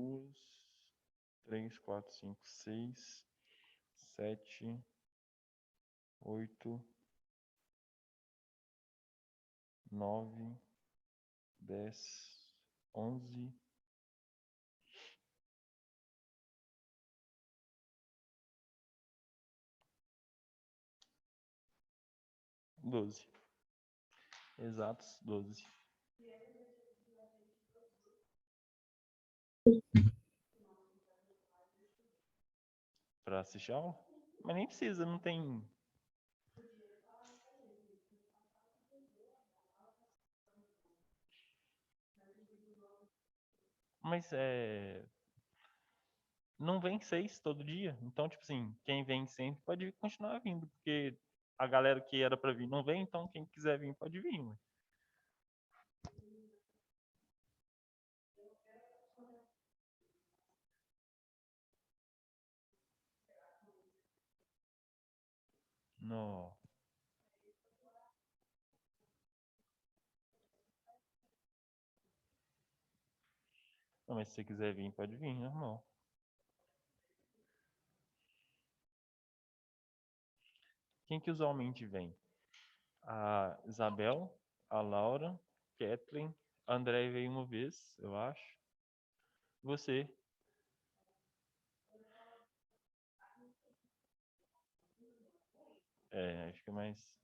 2, 3, 4, 5, 6, 7, 8, 9, 10, 11, 12. Exatos 12. Para assistir a aula? Mas nem precisa, não tem. Mas não vem 6 todo dia. Então, tipo assim, quem vem sempre pode continuar vindo, porque a galera que era para vir não vem, então quem quiser vir pode vir. Ué. Não. Não, mas se você quiser vir, pode vir, normal. Quem que usualmente vem? A Isabel, a Laura, Kathleen, a André veio uma vez, eu acho. Você. Acho que é mais.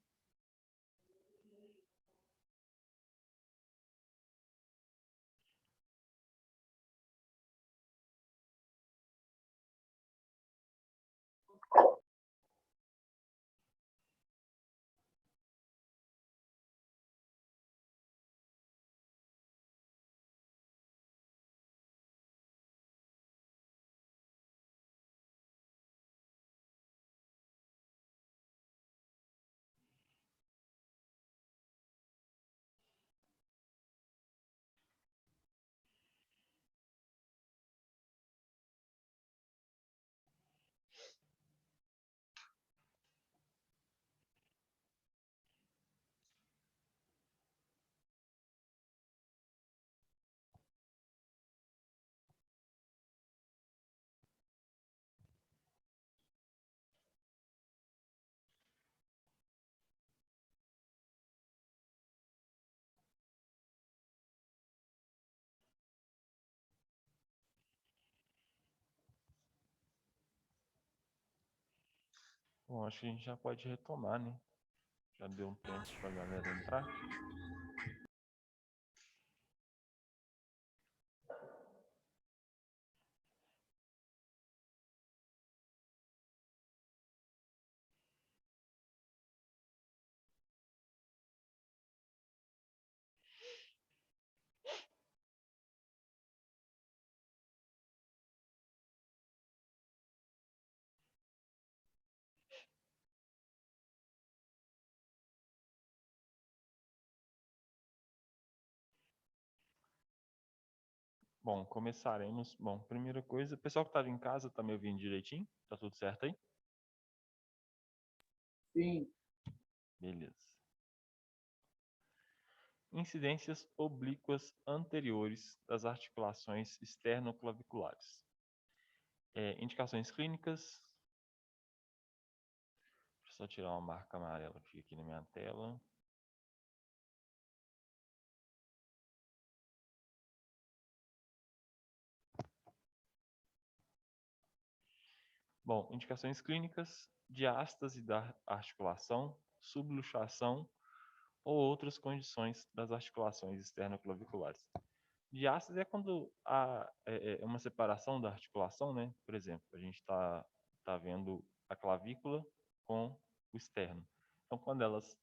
Bom, acho que a gente já pode retomar, né? Já deu um tempo pra galera entrar. Bom, começaremos. Bom, primeira coisa, o pessoal que estava em casa tá me ouvindo direitinho? Tá tudo certo aí? Sim. Beleza. Incidências oblíquas anteriores das articulações esternoclaviculares. Indicações clínicas. Deixa eu só tirar uma marca amarela que fica aqui na minha tela. Bom, indicações clínicas, diástase da articulação, subluxação ou outras condições das articulações esternoclaviculares. Diástase é quando há uma separação da articulação, né? Por exemplo, a gente tá vendo a clavícula com o externo. Então, quando elas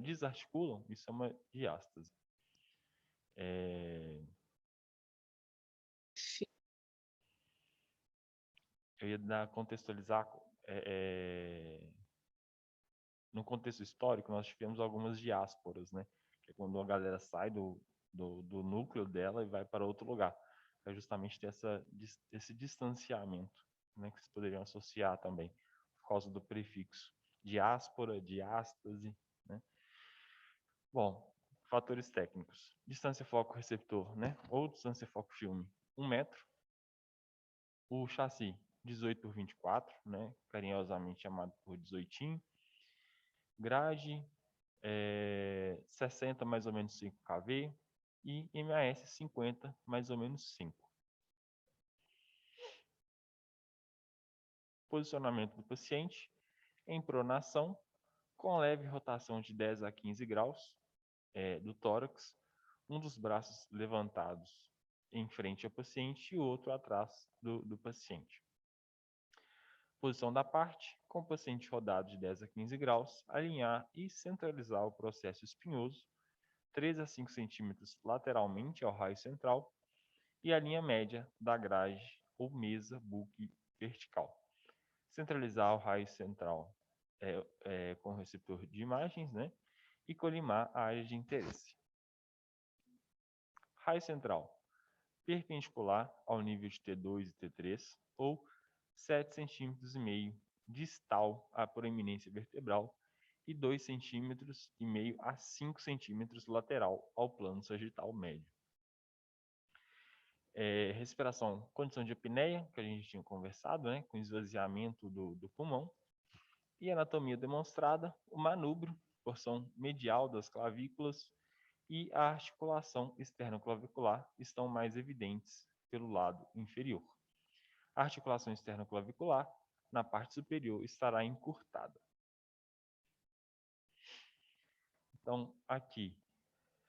desarticulam, isso é uma diástase. Eu ia contextualizar. No contexto histórico, nós tivemos algumas diásporas, né? Que é quando a galera sai do núcleo dela e vai para outro lugar. É justamente ter esse distanciamento, né? Que vocês poderiam associar também, por causa do prefixo. Diáspora, diástase, né? Bom, fatores técnicos. Distância foco-receptor, né? Ou distância foco-filme. 1 metro. O chassi 18 por 24, né, carinhosamente chamado por 18. Grade 60 mais ou menos 5 kV e MAS 50 mais ou menos 5. Posicionamento do paciente em pronação com leve rotação de 10 a 15 graus do tórax, um dos braços levantados em frente ao paciente e o outro atrás do paciente. Posição da parte, com o paciente rodado de 10 a 15 graus, alinhar e centralizar o processo espinhoso, 3 a 5 centímetros lateralmente ao raio central, e a linha média da grade ou mesa buque vertical. Centralizar o raio central com o receptor de imagens, né? E colimar a área de interesse. Raio central, perpendicular ao nível de T2 e T3, ou 7,5 cm distal à proeminência vertebral e 2,5 cm a 5 cm lateral ao plano sagital médio. Respiração, condição de apneia, que a gente tinha conversado, né, com esvaziamento do pulmão. E anatomia demonstrada, o manúbrio, porção medial das clavículas e a articulação externo-clavicular estão mais evidentes pelo lado inferior. A articulação externo-clavicular, na parte superior, estará encurtada. Então, aqui,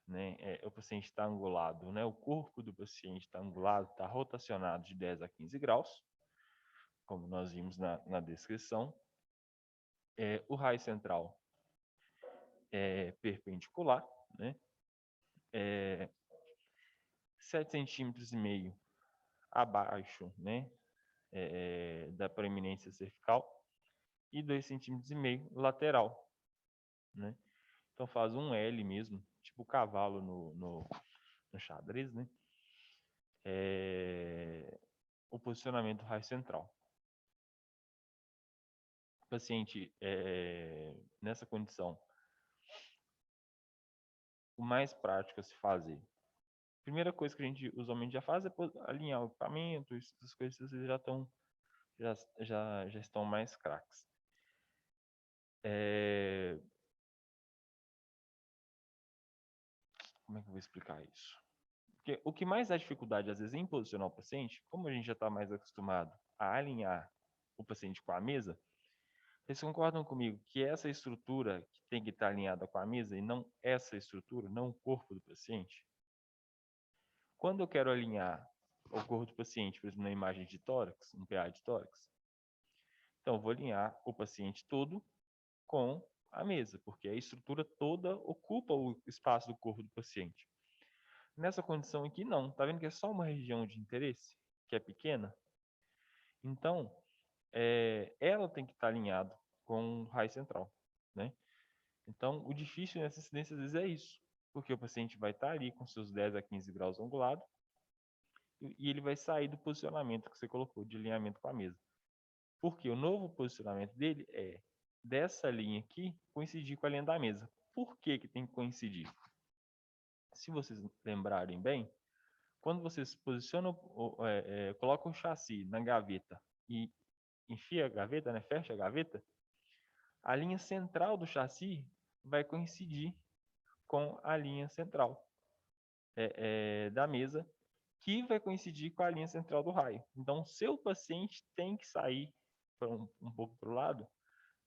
né, o paciente está angulado, né, o corpo do paciente está angulado, está rotacionado de 10 a 15 graus, como nós vimos na descrição. O raio central é perpendicular, né, 7,5 cm abaixo, né, da proeminência cervical e 2,5 cm lateral, né? Então faz um L mesmo, tipo cavalo no xadrez, né? O posicionamento do raio central. O paciente nessa condição, o mais prático a se fazer. Primeira coisa que a gente usualmente já faz é alinhar o equipamento, essas coisas vocês já estão mais craques. Como é que eu vou explicar isso? Porque o que mais dá dificuldade, às vezes, em posicionar o paciente, como a gente já está mais acostumado a alinhar o paciente com a mesa, vocês concordam comigo que essa estrutura que tem que estar alinhada com a mesa e não essa estrutura, não o corpo do paciente? Quando eu quero alinhar o corpo do paciente, por exemplo, na imagem de tórax, um PA de tórax, então eu vou alinhar o paciente todo com a mesa, porque a estrutura toda ocupa o espaço do corpo do paciente. Nessa condição aqui, não. Tá vendo que é só uma região de interesse, que é pequena? Então, ela tem que estar alinhada com o raio central, né? Então, o difícil nessa incidência, às vezes, é isso. Porque o paciente vai estar ali com seus 10 a 15 graus angulados e ele vai sair do posicionamento que você colocou de alinhamento com a mesa. Porque o novo posicionamento dele é dessa linha aqui coincidir com a linha da mesa. Por que que tem que coincidir? Se vocês lembrarem bem, quando vocês posicionam, colocam o chassi na gaveta e enfia a gaveta, né, fecha a gaveta, a linha central do chassi vai coincidir com a linha central da mesa, que vai coincidir com a linha central do raio. Então, o seu paciente tem que sair um pouco para o lado,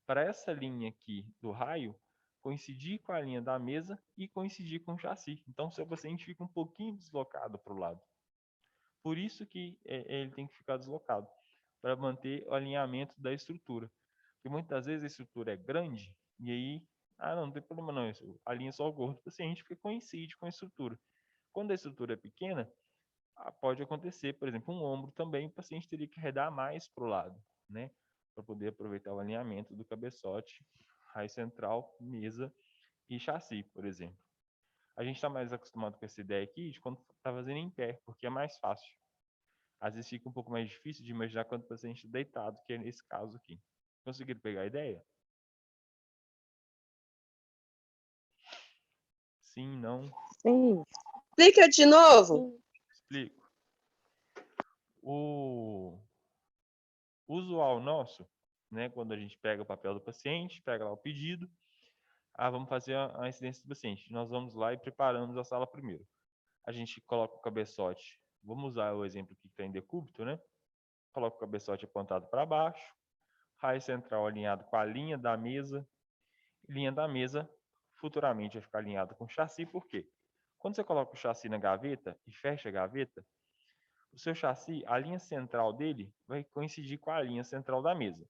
para essa linha aqui do raio coincidir com a linha da mesa e coincidir com o chassi. Então, o seu paciente fica um pouquinho deslocado para o lado. Por isso que ele tem que ficar deslocado, para manter o alinhamento da estrutura. Porque muitas vezes a estrutura é grande, e aí, não tem problema não, isso alinha só o corpo do paciente, porque coincide com a estrutura. Quando a estrutura é pequena, pode acontecer, por exemplo, um ombro também, o paciente teria que arredar mais para o lado, né? Para poder aproveitar o alinhamento do cabeçote, raio central, mesa e chassi, por exemplo. A gente está mais acostumado com essa ideia aqui de quando está fazendo em pé, porque é mais fácil. Às vezes fica um pouco mais difícil de imaginar quando o paciente está deitado, que é nesse caso aqui. Conseguiram pegar a ideia? Sim, não? Sim. Explica de novo. Explico. o usual nosso, né, quando a gente pega o papel do paciente, pega lá o pedido, vamos fazer a incidência do paciente. Nós vamos lá e preparamos a sala primeiro. A gente coloca o cabeçote, vamos usar o exemplo que tem decúbito, né? Coloca o cabeçote apontado para baixo, raio central alinhado com a linha da mesa. Linha da mesa futuramente vai ficar alinhado com o chassi, por quê? Quando você coloca o chassi na gaveta e fecha a gaveta, o seu chassi, a linha central dele vai coincidir com a linha central da mesa.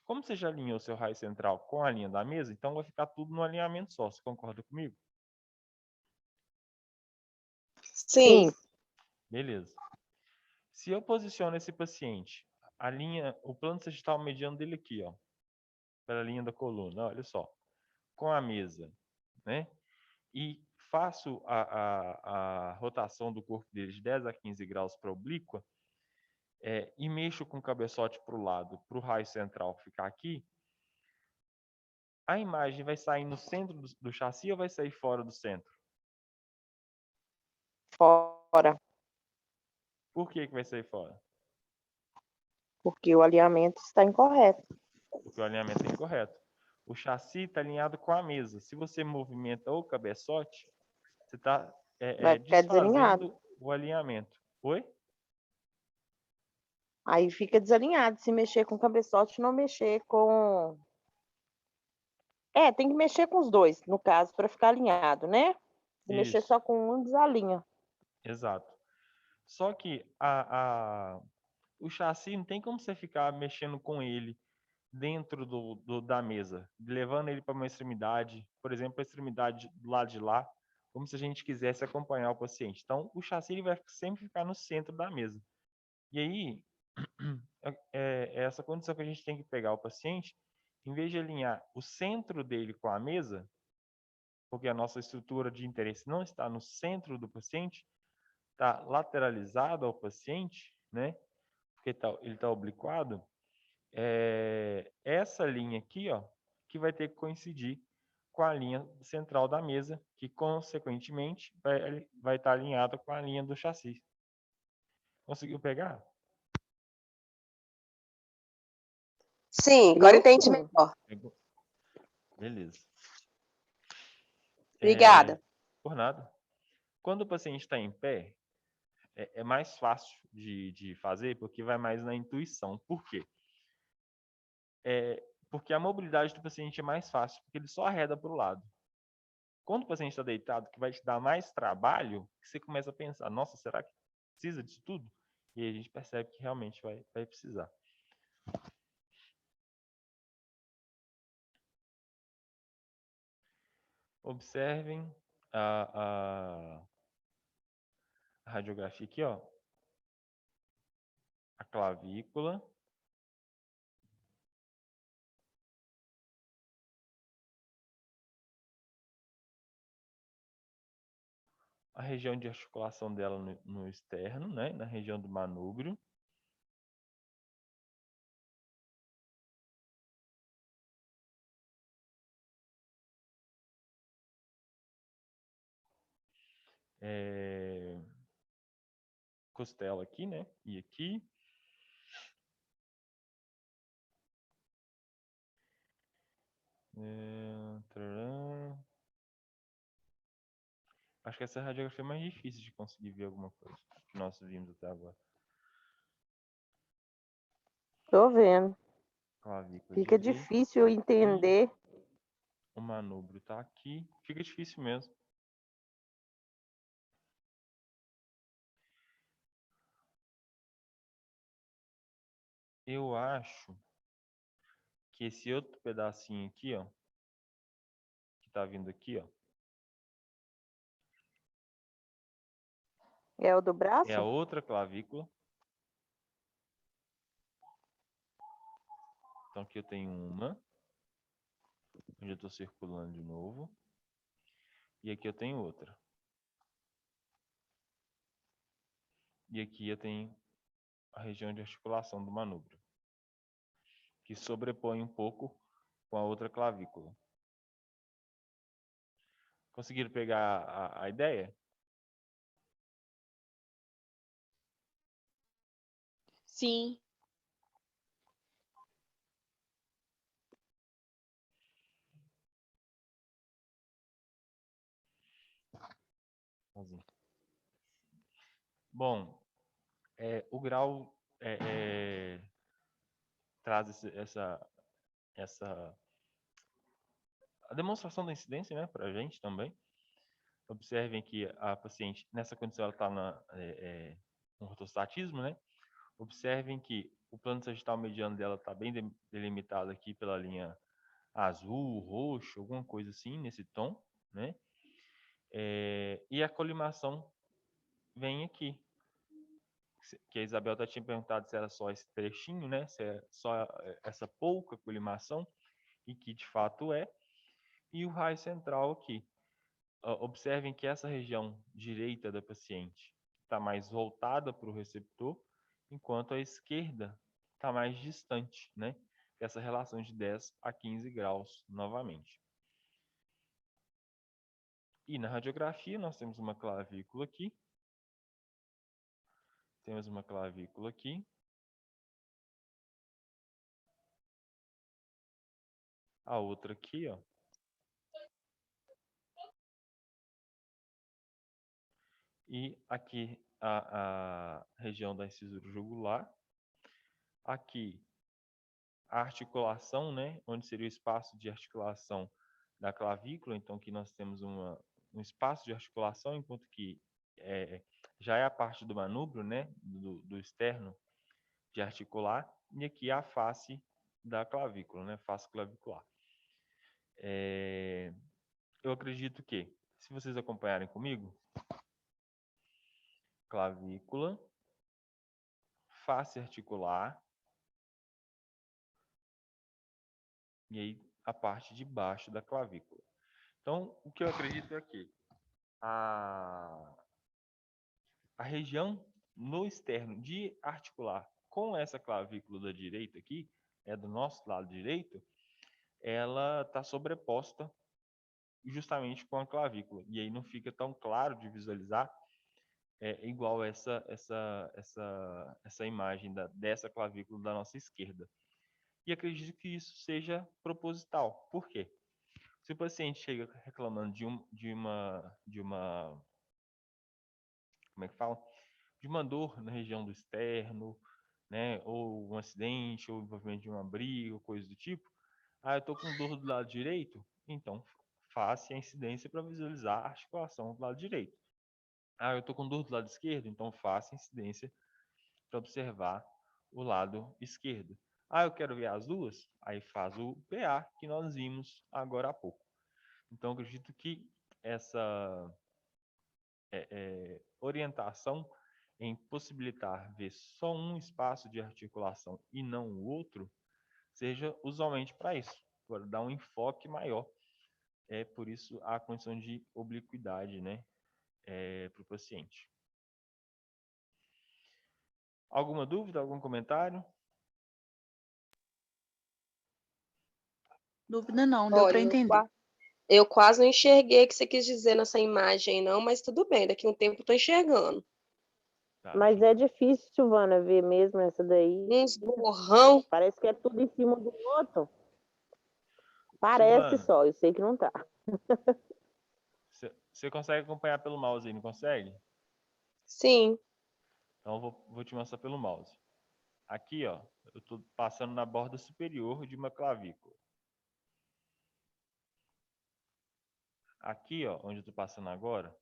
Como você já alinhou o seu raio central com a linha da mesa, então vai ficar tudo no alinhamento só. Você concorda comigo? Sim. Beleza. Se eu posiciono esse paciente, o plano sagital mediano dele aqui, ó, pela linha da coluna, olha só, com a mesa, né? E faço a rotação do corpo dele de 10 a 15 graus para a oblíqua, e mexo com o cabeçote para o lado, para o raio central ficar aqui, a imagem vai sair no centro do chassi ou vai sair fora do centro? Fora, Por que vai sair fora? porque o alinhamento está incorreto. Porque o alinhamento é incorreto. O chassi está alinhado com a mesa. Se você movimenta o cabeçote, você está Vai ficar desalinhado. desfazendo o alinhamento. Oi? Aí fica desalinhado se mexer com o cabeçote, não mexer com... tem que mexer com os dois, no caso, para ficar alinhado, né? Se mexer Isso, só com um, desalinha. exato. Só que o chassi não tem como você ficar mexendo com ele dentro da mesa, levando ele para uma extremidade, por exemplo, a extremidade do lado de lá, como se a gente quisesse acompanhar o paciente. Então, o chassi ele vai sempre ficar no centro da mesa. E aí, é essa condição que a gente tem que pegar o paciente, em vez de alinhar o centro dele com a mesa, porque a nossa estrutura de interesse não está no centro do paciente, está lateralizado ao paciente, né? Porque ele está obliquado, essa linha aqui, ó, que vai ter que coincidir com a linha central da mesa, que consequentemente vai estar alinhada com a linha do chassi. Conseguiu pegar? Sim, agora entendi Sim. melhor. Beleza. Obrigada. Por nada. Quando o paciente está em pé, é mais fácil de fazer, porque vai mais na intuição. Por quê? Porque a mobilidade do paciente é mais fácil, porque ele só arreda para o lado. Quando o paciente está deitado, que vai te dar mais trabalho, você começa a pensar, nossa, será que precisa disso tudo? E aí a gente percebe que realmente vai precisar. Observem a radiografia aqui, ó. A clavícula. A região de articulação dela no externo, né? Na região do manúbrio. Costela aqui, né? E aqui. Acho que essa radiografia é mais difícil de conseguir ver alguma coisa que nós vimos até agora. Tô vendo. Clavícula Fica direita. difícil entender. O manúbrio tá aqui. Fica difícil mesmo. Eu acho que esse outro pedacinho aqui, ó, que tá vindo aqui, ó, É o do é a braço? outra clavícula. Então aqui eu tenho uma, onde eu tô circulando de novo. E aqui eu tenho outra. E aqui eu tenho a região de articulação do manúbrio, que sobrepõe um pouco com a outra clavícula. Conseguiram pegar a ideia? Sim. Bom, o grau traz a demonstração da incidência, né, para a gente também. Observem que a paciente, nessa condição, ela está no ortostatismo, né? Observem que o plano sagital mediano dela está bem delimitado aqui pela linha azul, roxo, alguma coisa assim, nesse tom, né? E a colimação vem aqui. Que a Isabel tinha perguntado se era só esse trechinho, né? Se é só essa pouca colimação, e que de fato é. E o raio central aqui. Observem que essa região direita da paciente está mais voltada para o receptor, enquanto a esquerda está mais distante, né? Essa relação de 10 a 15 graus novamente. E na radiografia nós temos uma clavícula aqui. Temos uma clavícula aqui. A outra aqui, ó. E aqui a região da incisura jugular. Aqui a articulação, né, onde seria o espaço de articulação da clavícula. Então aqui nós temos um espaço de articulação, enquanto que já é a parte do manúbrio, né, do externo de articular. E aqui a face da clavícula, né, face clavicular. Eu acredito que, se vocês acompanharem comigo, clavícula, face articular, e aí a parte de baixo da clavícula. Então, o que eu acredito é que a região no externo de articular com essa clavícula da direita aqui, do nosso lado direito, ela está sobreposta justamente com a clavícula. E aí não fica tão claro de visualizar igual essa imagem dessa clavícula da nossa esquerda. E acredito que isso seja proposital. Por quê? Se o paciente chega reclamando de uma como é que fala? De uma dor na região do externo, né, ou um acidente, ou envolvimento de uma briga, ou coisa do tipo, eu estou com dor do lado direito, então faça a incidência para visualizar a articulação do lado direito. Eu estou com dor do lado esquerdo, então faça a incidência para observar o lado esquerdo. Eu quero ver as duas, aí faz o PA que nós vimos agora há pouco. Então, eu acredito que essa orientação em possibilitar ver só um espaço de articulação e não o outro, seja usualmente para isso, para dar um enfoque maior. Por isso a condição de obliquidade, né, para o paciente. Alguma dúvida, algum comentário? Dúvida não, deu para Olha, entender. eu quase não enxerguei o que você quis dizer nessa imagem, não, mas tudo bem, daqui a um tempo eu tô enxergando. Tá, Mas é difícil, Silvana, ver mesmo essa daí. Uns borrão. Parece que é tudo em cima do outro. Parece Silvana, só, eu sei que não tá. você consegue acompanhar pelo mouse aí, não consegue? Sim, Então eu vou te mostrar pelo mouse. Aqui, ó, eu estou passando na borda superior de uma clavícula. Aqui, ó, onde eu estou passando agora,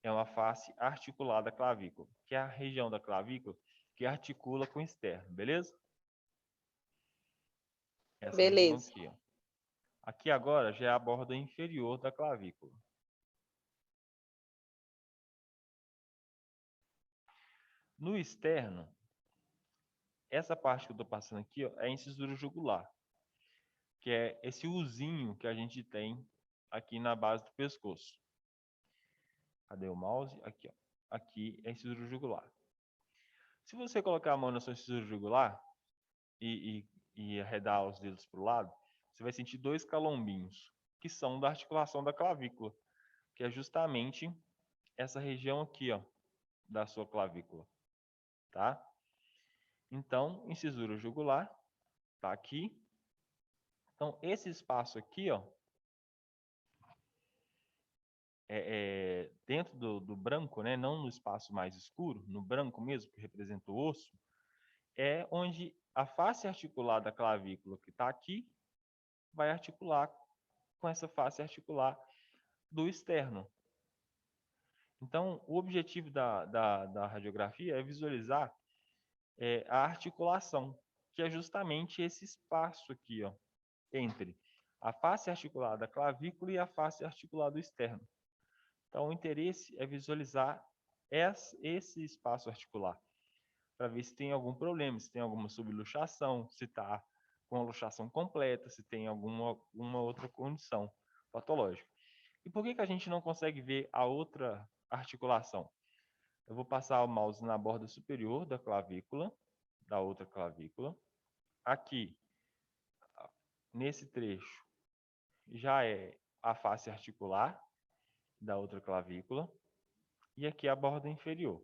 é uma face articulada da clavícula, que é a região da clavícula que articula com o externo, beleza? Essa região beleza. aqui, ó. Aqui agora já é a borda inferior da clavícula. No externo, essa parte que eu estou passando aqui, ó, é a incisura jugular, que é esse uzinho que a gente tem aqui na base do pescoço. Cadê o mouse? Aqui, ó. Aqui é a incisura jugular. Se você colocar a mão na sua incisura jugular e arredar os dedos para o lado, você vai sentir dois calombinhos, que são da articulação da clavícula, que é justamente essa região aqui, ó, da sua clavícula, tá? Então, incisura jugular está aqui. Então, esse espaço aqui, ó, dentro do branco, né, não no espaço mais escuro, no branco mesmo, que representa o osso, é onde a face articular da clavícula que está aqui vai articular com essa face articular do externo. Então, o objetivo da radiografia é visualizar a articulação, que é justamente esse espaço aqui, ó, entre a face articular da clavícula e a face articular do externo. Então, o interesse é visualizar esse espaço articular, para ver se tem algum problema, se tem alguma subluxação, se está com a luxação completa, se tem alguma outra condição patológica. E por que a gente não consegue ver a outra articulação? Eu vou passar o mouse na borda superior da clavícula, da outra clavícula. Aqui, nesse trecho, já é a face articular da outra clavícula. E aqui a borda inferior.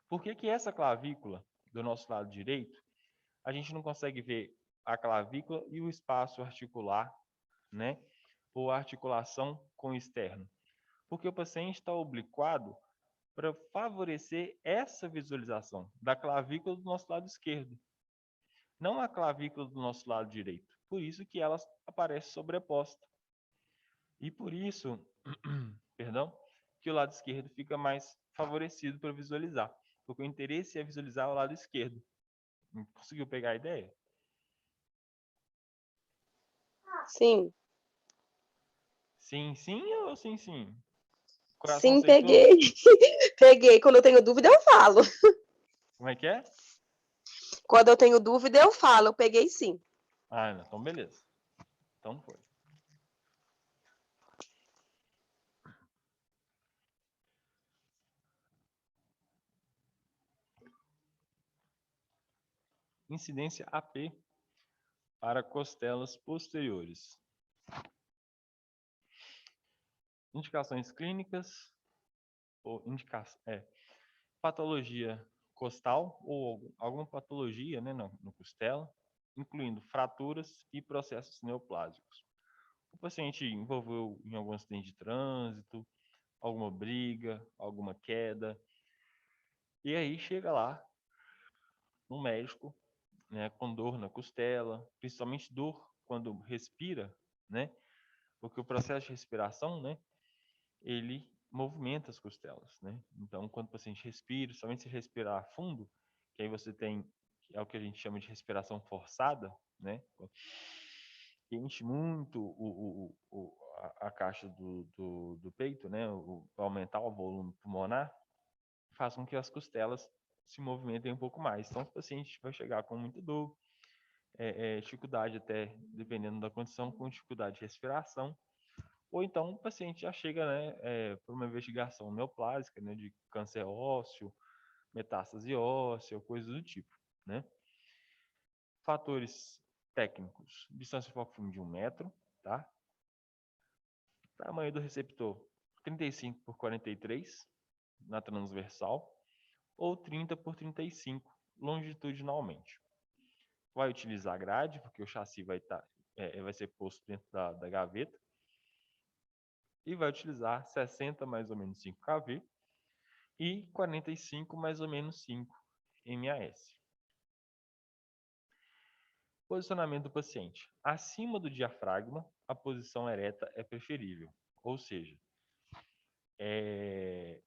Por que essa clavícula, do nosso lado direito, a gente não consegue ver a clavícula e o espaço articular, né? Ou a articulação com o externo? Porque o paciente está obliquado para favorecer essa visualização da clavícula do nosso lado esquerdo, não a clavícula do nosso lado direito. Por isso que ela aparece sobreposta. E por isso, perdão, que o lado esquerdo fica mais favorecido para visualizar, porque o interesse é visualizar o lado esquerdo. Conseguiu pegar a ideia? Sim. Sim, sim ou sim, sim? Coração Sim, aceitou? peguei. Peguei. Quando eu tenho dúvida, eu falo. Como é que é? Quando eu tenho dúvida, eu falo. Eu peguei sim. Ah, não, então beleza. Então foi. Incidência AP para costelas posteriores. Indicações clínicas ou patologia costal ou alguma patologia, né, no costela, incluindo fraturas e processos neoplásicos. O paciente envolveu em algum acidente de trânsito, alguma briga, alguma queda, e aí chega lá um médico, né, com dor na costela, principalmente dor quando respira, né, porque o processo de respiração, né, ele movimenta as costelas, né? Então, quando o paciente respira, somente se respirar fundo, que aí você tem, que é o que a gente chama de respiração forçada, né? Que enche muito a caixa do peito, né? Aumentar o volume pulmonar, faz com que as costelas se movimentem um pouco mais. Então, o paciente vai chegar com muita dor, dificuldade até, dependendo da condição, com dificuldade de respiração, ou então o paciente já chega, né, por uma investigação neoplásica, né, de câncer ósseo, metástase óssea, coisas do tipo, né? Fatores técnicos: distância de foco de 1 metro, tá? Tamanho do receptor: 35 por 43 na transversal ou 30 por 35 longitudinalmente. Vai utilizar grade, porque o chassi vai ser posto dentro da gaveta, e vai utilizar 60 mais ou menos 5 kV e 45 mais ou menos 5 MAS. Posicionamento do paciente: acima do diafragma, a posição ereta é preferível, ou seja,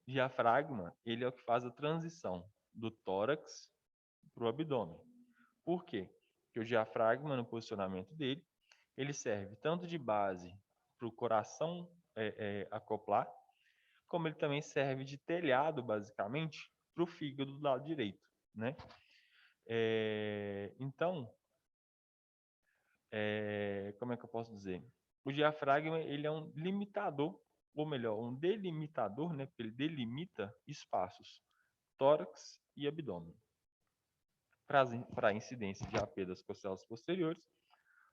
diafragma, ele é o que faz a transição do tórax para o abdômen. Por quê? Porque o diafragma, no posicionamento dele, ele serve tanto de base para o coração acoplar, como ele também serve de telhado, basicamente, para o fígado do lado direito, né? Então, como é que eu posso dizer? O diafragma, ele é um limitador, ou melhor, um delimitador, né? Porque ele delimita espaços, tórax e abdômen. Para a incidência de AP das costelas posteriores,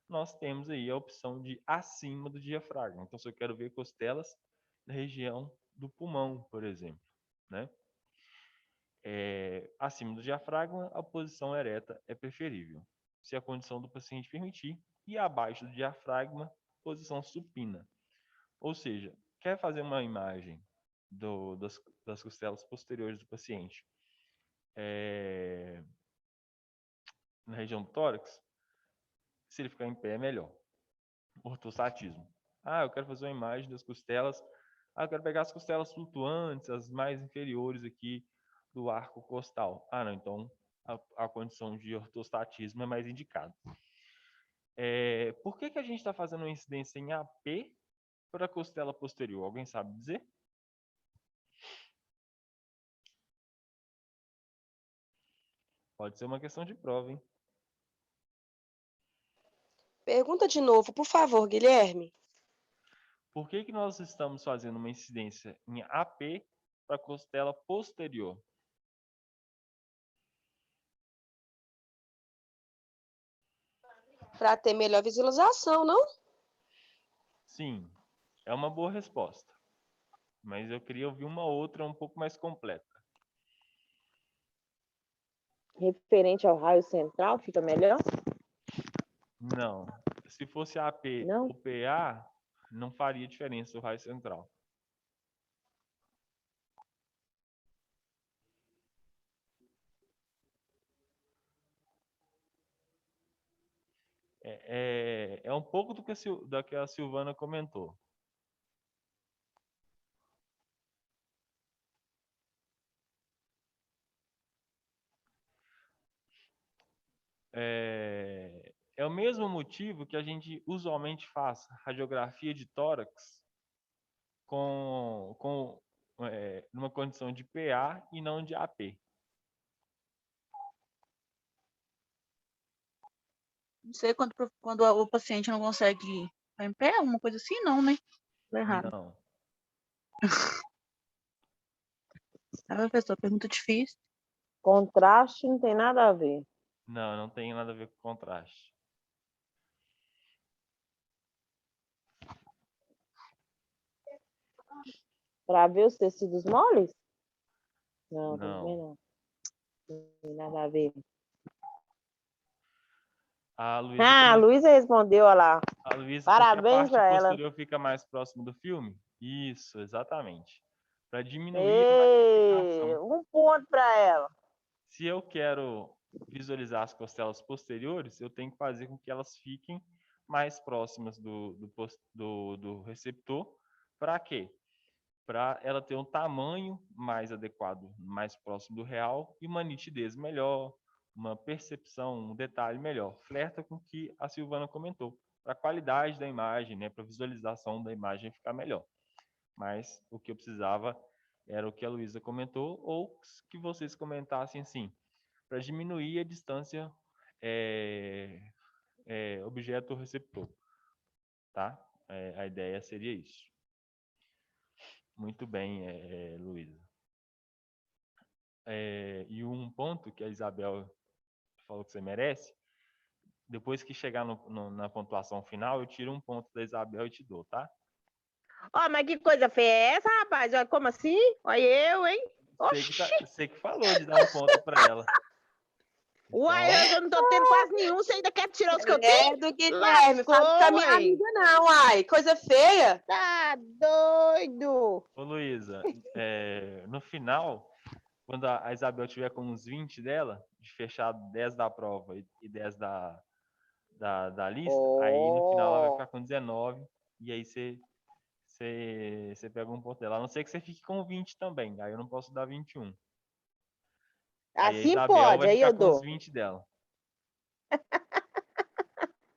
nós temos aí a opção de acima do diafragma. Então, se eu quero ver costelas na região do pulmão, por exemplo, né? acima do diafragma, a posição ereta é preferível, se a condição do paciente permitir, e abaixo do diafragma, posição supina. Ou seja, quer fazer uma imagem das costelas posteriores do paciente na região do tórax, se ele ficar em pé é melhor. Ortostatismo. Eu quero fazer uma imagem das costelas. Eu quero pegar as costelas flutuantes, as mais inferiores aqui do arco costal. Não, então a condição de ortostatismo é mais indicada. Por que a gente está fazendo uma incidência em AP para a costela posterior? Alguém sabe dizer? Pode ser uma questão de prova, hein? Pergunta de novo, por favor, Guilherme. Por que nós estamos fazendo uma incidência em AP para a costela posterior? Para ter melhor visualização, não? Sim, é uma boa resposta. Mas eu queria ouvir uma outra um pouco mais completa. Referente ao raio central, fica melhor? Não. Se fosse AP Não? ou PA, não faria diferença o raio central. É um pouco do que a Silvana comentou. É o mesmo motivo que a gente usualmente faz radiografia de tórax numa condição de PA e não de AP. Não sei quando o paciente não consegue ficar em pé, alguma coisa assim, não, né? Tô errado. Não. Professor, pergunta difícil. Contraste não tem nada a ver. Não tem nada a ver com contraste. Para ver os tecidos moles? Não, Não. também não. Não tem nada a ver. A Luísa A Luísa respondeu, olha lá. A Luísa, Parabéns porque a pra parte ela. posterior fica mais próximo do filme? Isso, exatamente. Para diminuir a Ei, magnificação. 1 ponto para ela. Se eu quero visualizar as costelas posteriores, eu tenho que fazer com que elas fiquem mais próximas do receptor. Para quê? Para ela ter um tamanho mais adequado, mais próximo do real e uma nitidez melhor, uma percepção, um detalhe melhor. Flerta com o que a Silvana comentou, para a qualidade da imagem, né, para a visualização da imagem ficar melhor. Mas o que eu precisava era o que a Luísa comentou, ou que vocês comentassem assim, para diminuir a distância objeto-receptor. Tá? A ideia seria isso. Muito bem, Luísa. E um ponto que a Isabel falou que você merece, depois que chegar na pontuação final, eu tiro um ponto da Isabel e te dou, tá? Mas que coisa feia é essa, rapaz? Olha, como assim? Olha eu, hein? Você que falou de dar um ponto para ela. Uai, eu não tô tendo quase nenhum, você ainda quer tirar os que eu tenho? Do Guilherme, fala com a minha amiga não, ai, coisa feia. Tá doido. Ô, Luísa, no final, quando a Isabel tiver com uns 20 dela, de fechar 10 da prova e 10 da lista, aí no final ela vai ficar com 19, e aí você pega um ponto dela. A não ser que você fique com 20 também, aí eu não posso dar 21. Aí a Assim Isabel pode, vai aí ficar eu com os dou. 20 dela.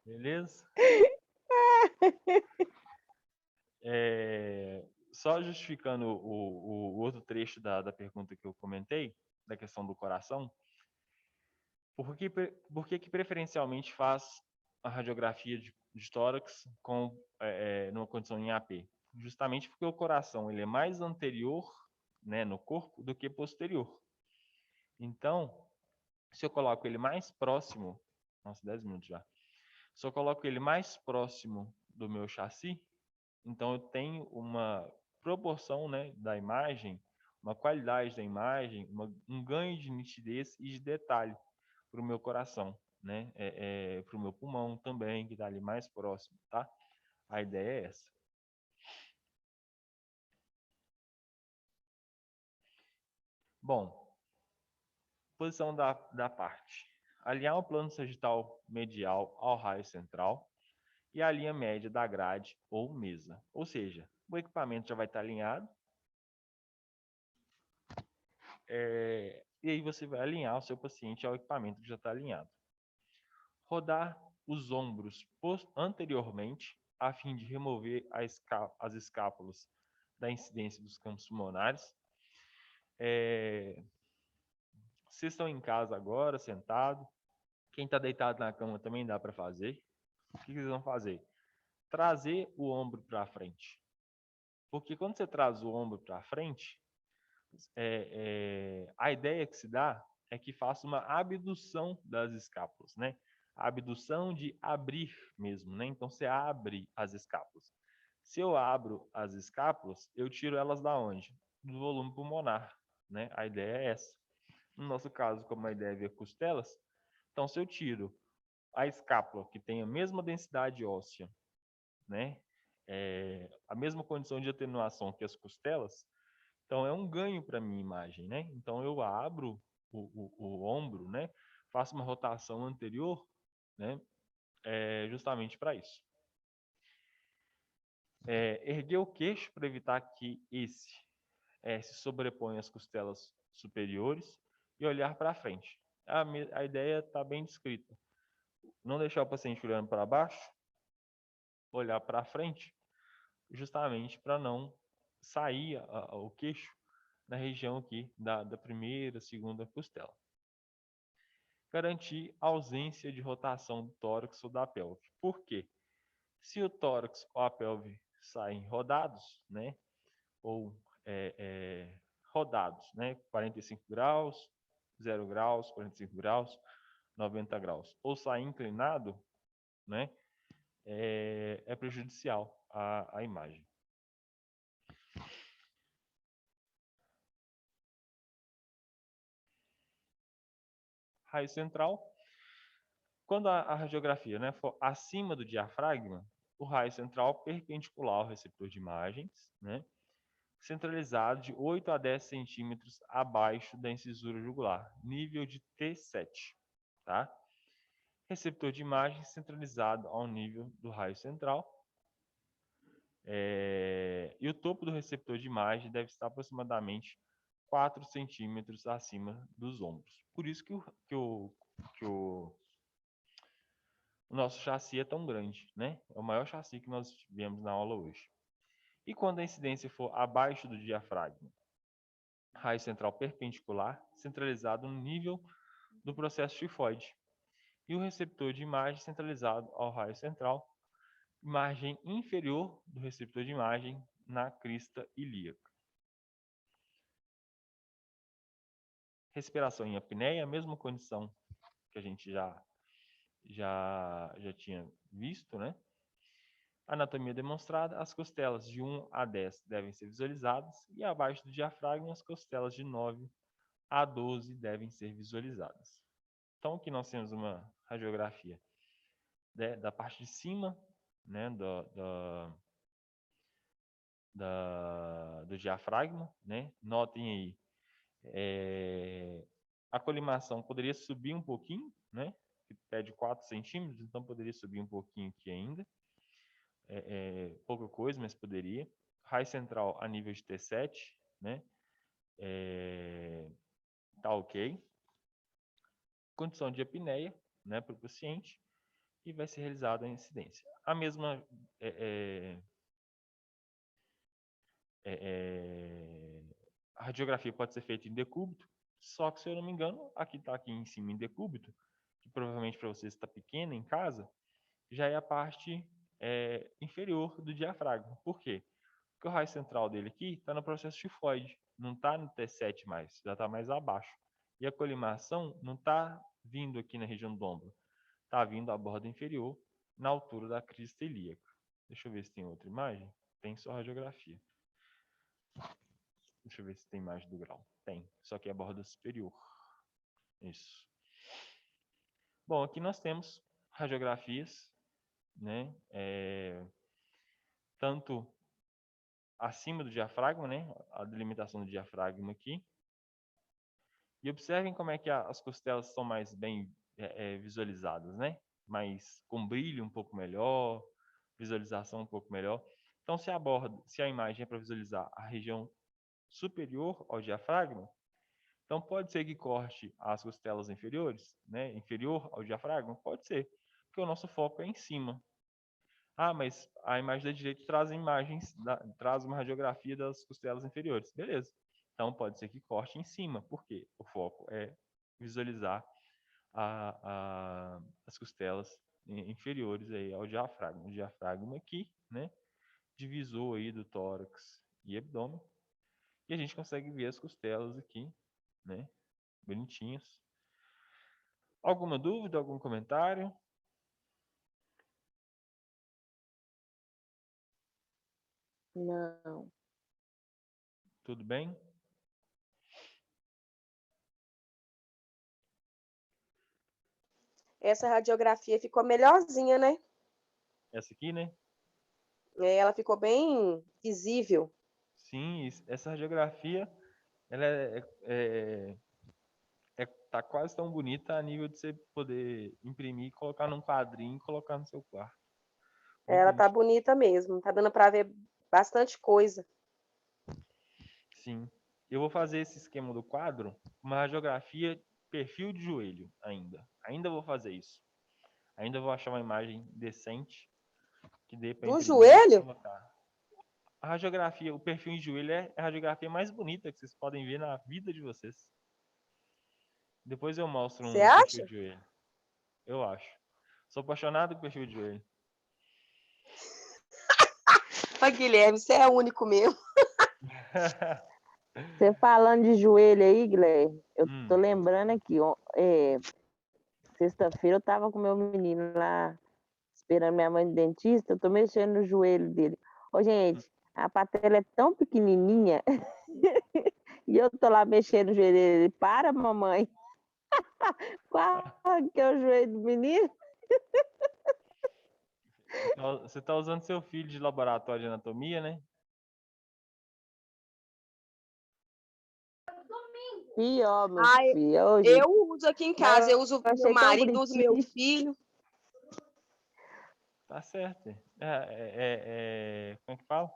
Beleza? Só justificando o outro trecho da pergunta que eu comentei, da questão do coração, por que preferencialmente faz a radiografia de tórax numa condição em AP? Justamente porque o coração ele é mais anterior, né, no corpo do que posterior. Então, se eu coloco ele mais próximo, nossa, 10 minutos já. Se eu coloco ele mais próximo do meu chassi, então eu tenho uma proporção, né, da imagem uma qualidade da imagem, um ganho de nitidez e de detalhe para o meu coração, né? Para o meu pulmão também, que está ali mais próximo, tá? A ideia é essa. Bom, posição da parte. Alinhar o plano sagital medial ao raio central e a linha média da grade ou mesa. Ou seja, o equipamento já vai estar alinhado. E aí você vai alinhar o seu paciente ao equipamento que já está alinhado. Rodar os ombros anteriormente, a fim de remover as escápulas da incidência dos campos pulmonares. Vocês estão em casa agora, sentado. Quem está deitado na cama também dá para fazer. O que vocês vão fazer? Trazer o ombro para frente. Porque quando você traz o ombro para frente, a ideia que se dá é que faça uma abdução das escápulas, né? A abdução de abrir mesmo, né? Então você abre as escápulas. Se eu abro as escápulas, eu tiro elas da onde? Do volume pulmonar, né? A ideia é essa. No nosso caso, como a ideia é ver costelas, então se eu tiro a escápula que tem a mesma densidade óssea, né? A mesma condição de atenuação que as costelas, então é um ganho para a minha imagem, né? Então eu abro o ombro, né? Faço uma rotação anterior, né? Justamente para isso. Erguer o queixo para evitar que se sobreponha às costelas superiores e olhar para frente. A ideia está bem descrita. Não deixar o paciente olhando para baixo, olhar para frente, justamente para não sair o queixo na região aqui da primeira, segunda costela. Garantir a ausência de rotação do tórax ou da pelve. Por quê? Se o tórax ou a pelve saem rodados, né, ou rodados, né, 45 graus, 0 graus, 45 graus, 90 graus, ou saem inclinado, né, é prejudicial à imagem. Raio central. Quando a radiografia, né, for acima do diafragma, o raio central perpendicular ao receptor de imagens, né, centralizado de 8 a 10 centímetros abaixo da incisura jugular, nível de T7. Tá? Receptor de imagem centralizado ao nível do raio central. E o topo do receptor de imagem deve estar aproximadamente 4 centímetros acima dos ombros. Por isso que o nosso chassi é tão grande, né? É o maior chassi que nós vemos na aula hoje. E quando a incidência for abaixo do diafragma? Raio central perpendicular, centralizado no nível do processo tifoide. E o receptor de imagem centralizado ao raio central, margem inferior do receptor de imagem na crista ilíaca. Respiração em apneia, a mesma condição que a gente já tinha visto, né? Anatomia demonstrada, as costelas de 1 a 10 devem ser visualizadas e abaixo do diafragma as costelas de 9 a 12 devem ser visualizadas. Então aqui nós temos uma radiografia, né, da parte de cima, né, do diafragma, né? Notem aí, a colimação poderia subir um pouquinho, né? Que pede 4 centímetros, então poderia subir um pouquinho aqui ainda. Pouca coisa, mas poderia. Raio central a nível de T7, né? Tá ok. Condição de apneia, né, para o paciente, e vai ser realizada a incidência. A mesma a radiografia pode ser feita em decúbito, só que, se eu não me engano, aqui está aqui em cima em decúbito, que provavelmente para vocês está pequena em casa, já é a parte inferior do diafragma. Por quê? Porque o raio central dele aqui está no processo tifoide, não está no T7 mais, já está mais abaixo. E a colimação não está vindo aqui na região do ombro, está vindo à borda inferior, na altura da crista ilíaca. Deixa eu ver se tem outra imagem. Tem só radiografia. Deixa eu ver se tem imagem do grau. Tem, só que é a borda superior. Isso. Bom, aqui nós temos radiografias, né? Tanto acima do diafragma, né? A delimitação do diafragma aqui. E observem como é que as costelas são mais bem visualizadas, né? Mais com brilho um pouco melhor, visualização um pouco melhor. Então, se a imagem é para visualizar a região superior ao diafragma, então pode ser que corte as costelas inferiores, né? Inferior ao diafragma? Pode ser, porque o nosso foco é em cima. Ah, mas a imagem da direita traz uma radiografia das costelas inferiores. Beleza. Então pode ser que corte em cima, porque o foco é visualizar as costelas inferiores aí ao diafragma. O diafragma aqui, né? Divisor aí do tórax e abdômen. E a gente consegue ver as costelas aqui, né? Bonitinhas. Alguma dúvida, algum comentário? Não. Tudo bem? Essa radiografia ficou melhorzinha, né? Essa aqui, né? Ela ficou bem visível. Sim, essa radiografia, ela tá quase tão bonita a nível de você poder imprimir, colocar num quadrinho e colocar no seu quarto. Muito Ela tá bonitinho. bonita mesmo. Tá dando para ver bastante coisa. Sim. Eu vou fazer esse esquema do quadro, uma radiografia perfil de joelho ainda. Ainda vou fazer isso. Ainda vou achar uma imagem decente que dê para Do imprimir e joelho? colocar. A radiografia, o perfil em joelho é a radiografia mais bonita que vocês podem ver na vida de vocês. Depois eu mostro Você um perfil acha? de joelho. Eu acho. Sou apaixonado por perfil de joelho. Ô, Guilherme, você é único mesmo. Você falando de joelho aí, Guilherme, eu tô Hum. lembrando aqui, sexta-feira eu tava com meu menino lá, esperando minha mãe no dentista, eu tô mexendo no joelho dele. Ô, gente, a patela é tão pequenininha, e eu tô lá mexendo no joelho dele. Para, mamãe. Qual que é o joelho do menino? Você tá usando seu filho de laboratório de anatomia, né? Pior, meu Ai, filho. Ô, gente, eu uso aqui em mas casa, eu uso eu meu achei tão marido, uso meu bonitinho. filho. Tá certo. Como é que fala?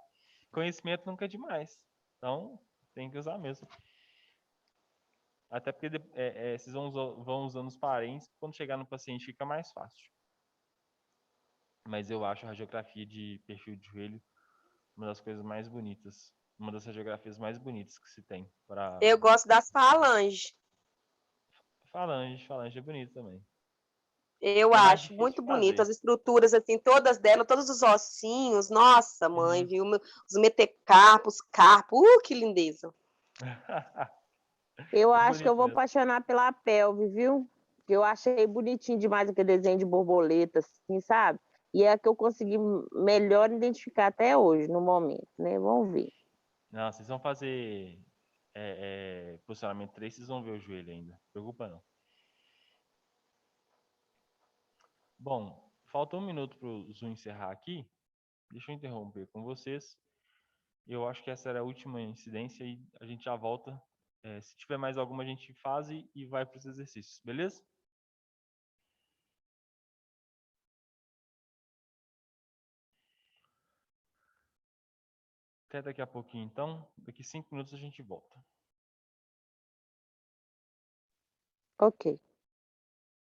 Conhecimento nunca é demais. Então, tem que usar mesmo. Até porque vocês vão usando os parentes, quando chegar no paciente fica mais fácil. Mas eu acho a radiografia de perfil de joelho uma das coisas mais bonitas. Uma das radiografias mais bonitas que se tem para Eu gosto das falanges. falange é bonito também. Eu É mais acho difícil muito de bonito fazer. as estruturas, assim, todas dela, todos os ossinhos. Nossa, mãe, Uhum. viu? Os metacarpos, carpos. Que lindeza. Eu É acho que eu bonito vou mesmo. apaixonar pela pelve, viu? Eu achei bonitinho demais aquele desenho de borboleta, assim, sabe? E é a que eu consegui melhor identificar até hoje, no momento, né? Vamos ver. Não, vocês vão fazer posicionamento 3, vocês vão ver o joelho ainda. Não preocupa não. Bom, falta 1 minuto para o Zoom encerrar aqui. Deixa eu interromper com vocês. Eu acho que essa era a última incidência e a gente já volta. Se tiver mais alguma, a gente faz e vai para os exercícios, beleza? Até daqui a pouquinho, então. Daqui 5 minutos a gente volta. Ok.